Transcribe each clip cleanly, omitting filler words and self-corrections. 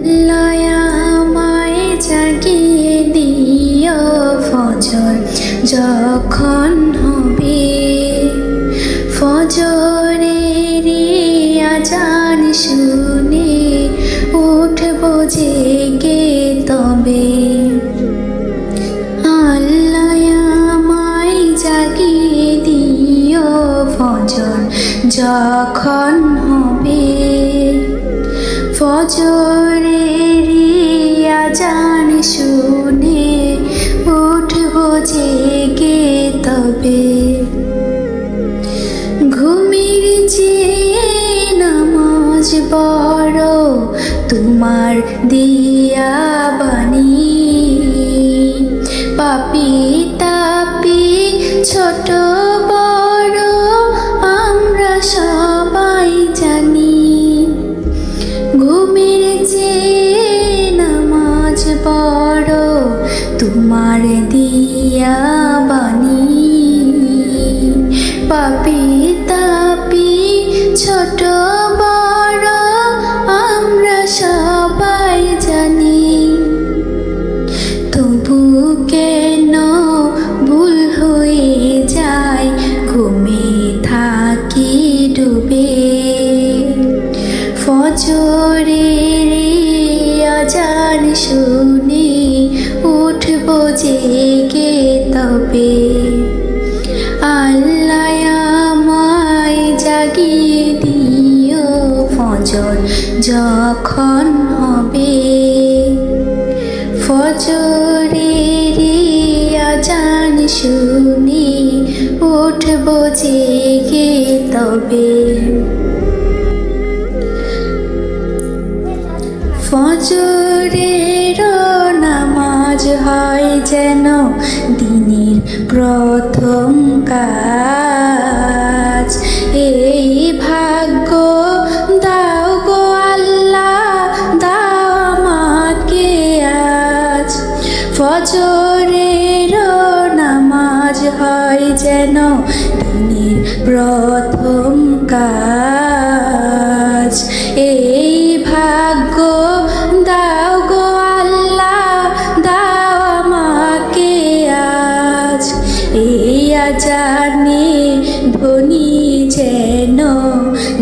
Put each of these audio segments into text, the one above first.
লয়া আমায় জাগিয়ে দিও ফজর যখন হবে, ফজরেরই আজান শুনে উঠবো জেগে তবে। আল্লাহ আমায় জাগিয়ে দিও ফজর যখন হবে, ফজরেরই আজান শুনে উঠবো জেগে তবে। ঘুমের চেয়ে নামাজ বড় তোমার দিয়া বাণী, পাপী তাপী ছোট বড় আমরা সবাই জানি। ঘুমের চেয়ে নামাজ বড় তোমার দিয়া বাণী, পাপী তাপী ছোট বড় আমরা সবাই জানি। তবু কেন ভুল হয়ে যায় ঘুমে থাকি ডুবে, ফজরের আজান শুনে উঠবো জেগে তবে। আল্লাহ আমায় জাগিয়ে দিও ফজর যখন হবে, ফজরেরই আজান শুনে উঠবো জেগে তবে। ফজরের নামাজ হয় যেন দিনের প্রথম কাজ, এই ভাগ্য দাও গো আল্লাহ দাও আমাকে আজ। ফজরের নামাজ হয় যেন দিনের প্রথম কাজ, এই ভাগ্য দাও গো আল্লাহ দাও আমাকে আজ। এই আজানে ধ্বনি যেন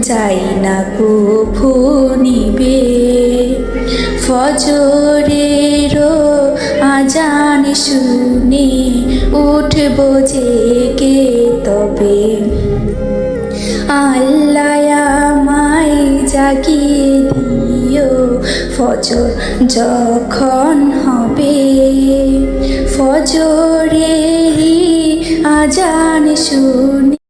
যাই না কভু নিবে, ফজরের আজান শুনে উঠবো জেগে তবে। আল্লাহ আমায় জাগিয়ে দিও ফজর যখন হবে, ফজরেরই আজান শুনে